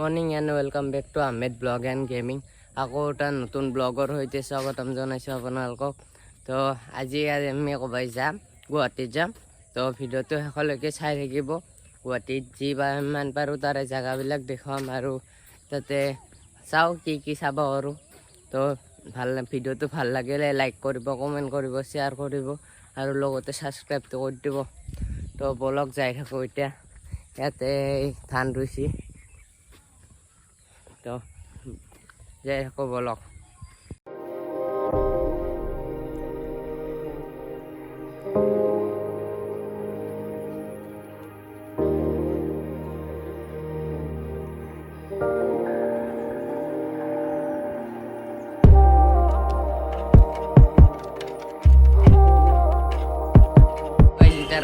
Morning and welcome back to Ahmed blog and gaming. আকৌ এটা নতুন ব্লগৰ সৈতে স্বাগতম জনাইছোঁ আপোনালোকক। তো আজি আমি ক'ৰবাত যাম, গুৱাহাটীত যাম। তো ভিডিঅ'টো শেষলৈকে চাই থাকিব। গুৱাহাটীত যিমান পাৰোঁ তাৰে জেগাবিলাক দেখুৱাম আৰু তাতে চাওঁ কি চাব পাৰোঁ। তো ভিডিঅ'টো ভাল লাগিলে লাইক কৰিব, কমেণ্ট কৰিব, শ্বেয়াৰ কৰিব আৰু লগতে ছাবস্ক্ৰাইবটো কৰি দিব। তো বলক যাই থাকোঁ। এতিয়া ইয়াতে ধান ৰুইছি, তো যাই থাকোঁ বলক।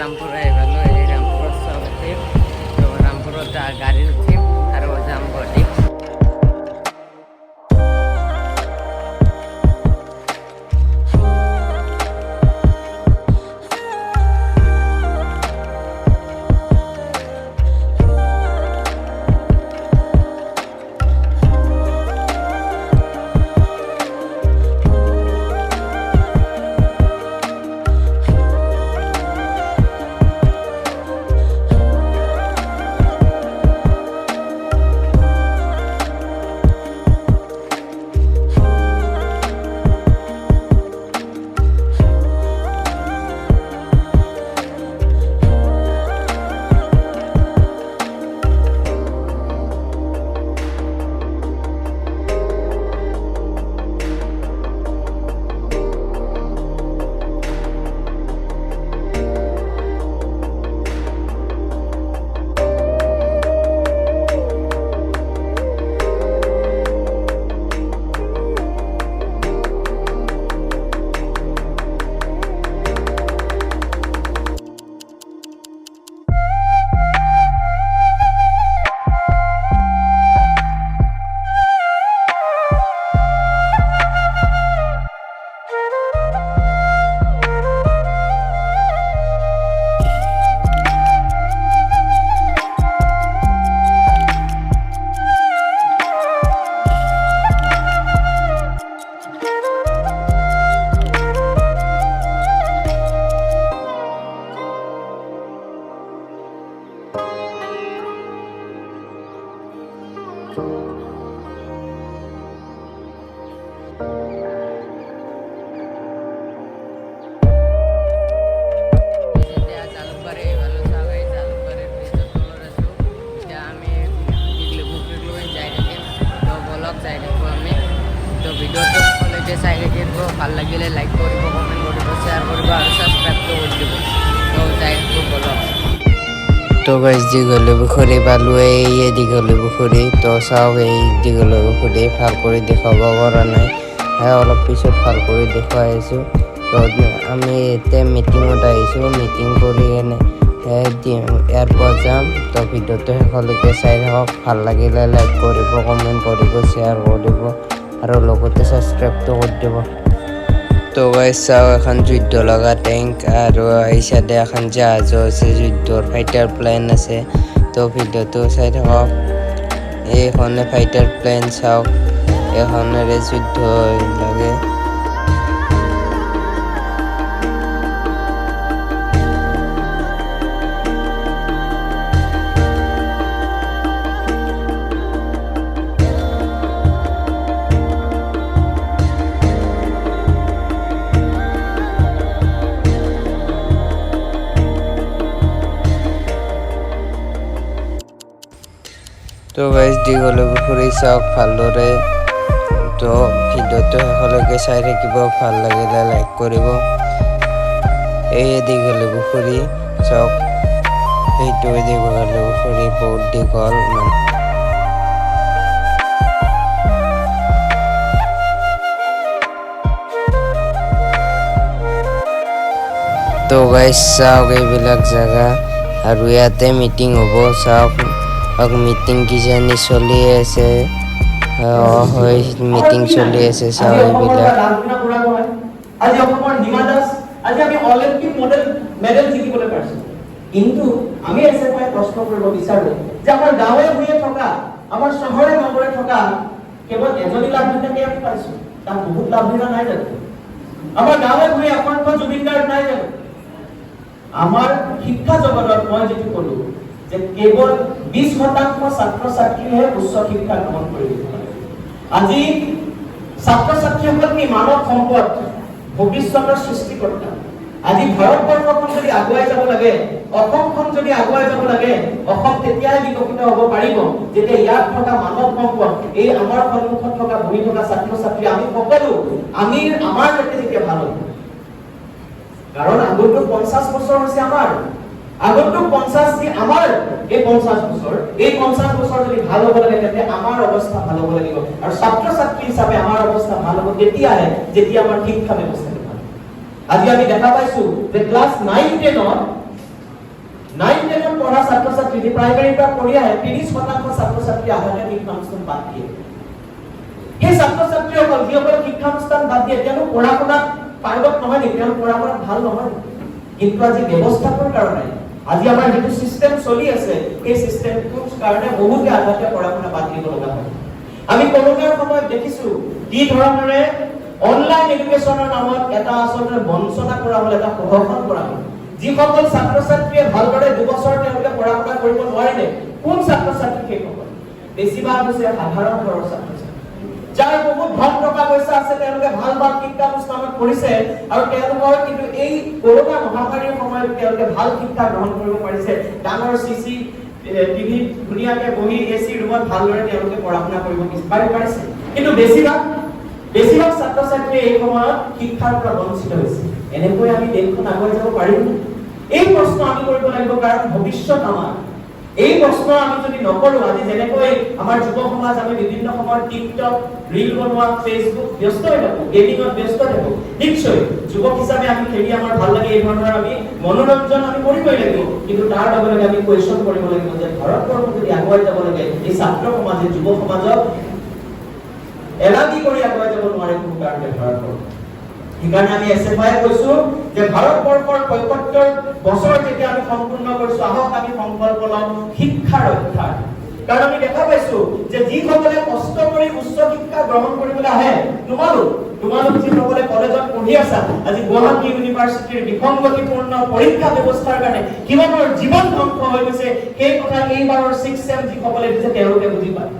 ৰামপুৰ আহি পালোঁ। এই ৰামপুৰত চব উঠিম, তো ৰামপুৰত গাড়ী উঠিম আৰু যাম গুৱাহাটী। ভিডিঅ'টো সকলোকে চাই থাকিব, ভাল লাগিলে লাইক কৰিব, কমেণ্ট কৰিব, শ্বেয়াৰ কৰিব আৰু ছাবস্ক্ৰাইবটো কৰি দিব। তো যাই থাকোঁ বলক। তো গাইজ দীঘলী পুখুৰী পালোঁ, এই দীঘলী পুখুৰী। তো চাওক, এই দীঘলী পুখুৰী ভাল কৰি দেখুৱাব পৰা নাই, অলপ পিছত ভাল কৰি দেখুৱাই আছোঁ। তো আমি এতিয়া মিটিঙত আহিছোঁ, মিটিং কৰি কেনে এয়াৰপৰ্ট যাম। তো ভিডিঅ'টো শেষলৈকে চাই থাকক, ভাল লাগিলে লাইক কৰিব, কমেণ্ট কৰিব, শ্বেয়াৰ কৰিব আৰু লগতে ছাবস্ক্ৰাইবটো কৰি দিব। তো গাইজ চাওঁ, এখন যুদ্ধ লগা টেংক আৰু এই চাইডে এখন জাহাজো আছে, যুদ্ধৰ ফাইটাৰ প্লেন আছে। তো ভিডিঅ'টো চাই থাকক। এইখনে ফাইটাৰ প্লেন চাওক, এইখনেৰে যুদ্ধ লাগে। তো গাইজ দীঘলী পুখুৰী চাওক ভালদৰে। তো ভিডিঅ'টো শেষলৈকে চাই থাকিব, ভাল লাগিলে লাইক কৰিব। এই দীঘলী পুখুৰী চাওক, এইটোৱে দীঘলী পুখুৰী, বহুত দীঘল। তো গাইজ চাওক এইবিলাক জেগা, আৰু ইয়াতে মিটিং হ'ব। চাওক মিটিং কিজানি চলি আছে, হয় মিটিং চলি আছে। চাওক এইবিলাক আজি অসমৰ হিমা দাস আজি আমি অলিম্পিক মেডেল জিকিবলৈ পাইছোঁ। কিন্তু আমি এছেপাই প্ৰশ্ন কৰিব বিচাৰো যে আমাৰ গাঁৱে ভূঞে থকা আমাৰ চহৰে নগৰে থকা কেৱল এজনী লাভলীনাকে আমি পাইছো, তাত বহুত লাভলীনা নাই জানো? আমাৰ গাঁৱে ভূঞে অসংখ্য জুবিন গাৰ্গ নাই জানো? আমাৰ শিক্ষা জগতত মই যিটো কলো যে কেৱল 20% ছাত্ৰ ছাত্ৰীহে উচ্চ শিক্ষা গ্ৰহণ কৰিব পাৰে। আজি ছাত্ৰ ছাত্ৰীসকল কি মানৱ সম্পদ, ভৱিষ্যতৰ সৃষ্টিকৰ্তা। আজি ভাৰতবৰ্ষখন যদি আগুৱাই যাব লাগে, অসমখন যদি আগুৱাই যাব লাগে, অসম তেতিয়াই বিকশিত হ'ব পাৰিব যেতিয়া ইয়াত থকা মানৱ সম্পদ, এই আমাৰ সন্মুখত থকা বহি থকা ছাত্ৰ ছাত্ৰী আমি সকলো আমাৰ যেতিয়া ভাল হ'ব। কাৰণ আগন্তুক 50 বছৰ হৈছে আমাৰ, আগন্তুক 50 যি আমাৰ এই 50 বছৰ যদি ভাল হ'ব লাগে তেন্তে আমাৰ অৱস্থা ভাল হ'ব লাগিব। আৰু ছাত্ৰ ছাত্ৰী হিচাপে আমাৰ অৱস্থা ভাল হ'ব তেতিয়াহে যেতিয়া আমাৰ শিক্ষা ব্যৱস্থা ভাল। আজি আমি দেখা পাইছো যে ক্লাছ 9-10ত পঢ়া ছাত্ৰ ছাত্ৰী যি প্ৰাইমাৰীৰ পৰা পঢ়ি আহে 30% ছাত্ৰ ছাত্ৰী আধাতে শিক্ষানুষ্ঠান বাদ দিয়ে। সেই ছাত্ৰ ছাত্ৰীসকল যিসকলে শিক্ষানুষ্ঠান বাদ দিয়ে তেওঁলোক পঢ়া শুনাত পাৰ্গত নহয় নেকি? তেওঁলোক পঢ়া শুনাত ভাল নহয়, কিন্তু আজি ব্যৱস্থাটোৰ কাৰণে আজি আমাৰ যিটো সিস্টেম চলি আছে সেই সিস্টেমটোৰ কাৰণে বহুতে আধাতে পঢ়া শুনা বাদ দিব লগা হয়। আমি কৰোনাৰ সময়ত দেখিছো কি ধৰণেৰে অনলাইন এডুকেশ্যনৰ নামত এটা আচলতে বঞ্চনা কৰা হ'ল, এটা প্ৰহসন কৰা হ'ল। যিসকল ছাত্ৰ ছাত্ৰীয়ে ভালদৰে 2 বছৰ তেওঁলোকে পঢ়া শুনা কৰিব নোৱাৰিলে, কোন ছাত্ৰ ছাত্ৰী সেইসকল? বেছিভাগ হৈছে সাধাৰণ ঘৰৰ ছাত্ৰ ছাত্ৰী, যাৰ বহুত ধন টকা পইচা আছে, তেওঁলোকে ভাল ভাল শিক্ষানুষ্ঠানত পঢ়িছে আৰু তেওঁলোকৰ কিন্তু এই কৰোনা মহামাৰীৰ সময়ত তেওঁলোকে ভাল শিক্ষা গ্ৰহণ কৰিব পাৰিছে। ডাঙৰ চিচি টিভি ধুনীয়াকে বহি এচি ৰুমত ভালদৰে তেওঁলোকে পঢ়া শুনা কৰিব পাৰিছে। কিন্তু বেছিভাগ ছাত্ৰ ছাত্ৰী এই সময়ত শিক্ষাৰ পৰা বঞ্চিত হৈছে। এনেকৈ আমি দেশখন আগুৱাই যাব পাৰিম? এই প্ৰশ্ন আমি কৰিব লাগিব, কাৰণ ভৱিষ্যত আমাৰ। এই প্ৰশ্ন আমি যদি নকৰো, আজি যেনেকৈ আমাৰ যুৱ সমাজ আমি বিভিন্ন সময়ত টিকটক, ৰীল বনোৱা, ফেচবুক ব্যস্ত হৈ থাকো, গেমিঙত ব্যস্ত থাকো, নিশ্চয় যুৱক হিচাপে আমি খেলি আমাৰ ভাল লাগে, এই ধৰণৰ আমি মনোৰঞ্জন আমি কৰিবই লাগিব। কিন্তু তাৰ লগে লগে আমি কুৱেশ্যন কৰিব লাগিব যে ভাৰতবৰ্ষ যদি আগুৱাই যাব লাগে, এই ছাত্ৰ সমাজে যুৱ সমাজক এলাগি কৰি আগুৱাই যাব নোৱাৰে কোনো কাৰণে ভাৰতবৰ্ষ। সেইকাৰণে আমি এছএফআই কৈছো যে ভাৰতবৰ্ষৰ ৭৫ বছৰ যেতিয়া আমি সম্পূৰ্ণ কৰিছো, আহক আমি সংকল্প লওঁ শিক্ষা ৰক্ষাৰ। কাৰণ আমি দেখা পাইছো যে যিসকলে কষ্ট কৰি উচ্চ শিক্ষা গ্ৰহণ কৰিবলৈ আহে, তোমালোক যিসকলে কলেজত পঢ়ি আছা, আজি গুৱাহাটী ইউনিভাৰ্চিটিৰ বিসংগতিপূৰ্ণ পৰীক্ষা ব্যৱস্থাৰ কাৰণে কিমানৰ জীৱন ধ্বংস হৈ গৈছে, সেই কথা এইবাৰৰ 6th চেম যিসকলে দিছে তেওঁলোকে বুজি পায়।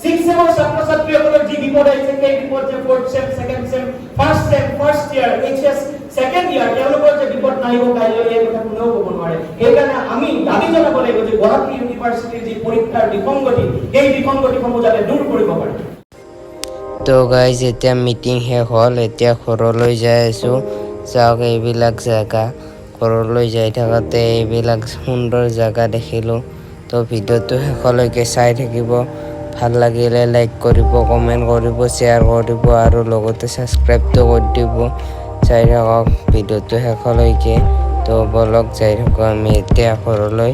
6th চেমৰ ছাত্ৰ ছাত্ৰীসকলৰ যি বিপদ আহিছে, সেই বিপদ যে 4th চেম, 2nd চেম, 1st চেম, 1st ইয়াৰ, HS 2nd ইয়াৰ, তেওঁলোকৰ যে বিপদ নাহিব কাইলৈ, এই কথা কোনেও ক'ব নোৱাৰে। সেইকাৰণে আমি দাবী জনাব লাগিব যে গুৱাহাটী ইউনিভাৰ্চিটিৰ যি পৰীক্ষাৰ বিসংগতি, সেই বিসংগতিসমূহ যাতে দূৰ কৰিব পাৰে। তো গাইজ এতিয়া মিটিং শেষ হ'ল, এতিয়া ঘৰলৈ যাই আছো। চাওক এইবিলাক জেগা, ঘৰলৈ যাই থাকোঁতে এইবিলাক সুন্দৰ জেগা দেখিলোঁ। তো ভিডিঅ'টো শেষলৈকে চাই থাকিব। ভাল লাগিলে লাইক কৰিব, কমেণ্ট কৰিব, শ্বেয়াৰ কৰিব আৰু লগতে ছাবস্ক্ৰাইবটো কৰি দিব। চাই থাকক ভিডিঅ'টো শেষলৈকে। তো বলক যাই থাকোঁ আমি এতিয়া ঘৰলৈ।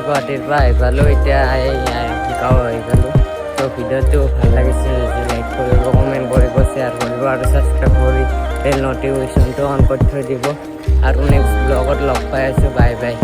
গুৱাহাটীৰ পৰা আহি পালোঁ, এতিয়া গাঁও আহি পালোঁ। তো ভিডিঅ'টো ভাল লাগিছিল যদি লাইক কৰিব, কমেণ্ট কৰিব, শ্বেয়াৰ কৰিব আৰু ছাবস্ক্ৰাইব কৰি বেল নটিফিকেশ্যনটো অন কৰি থৈ দিব। আৰু নেক্সট ব্লগত লগ পাই আছোঁ। Bye bye.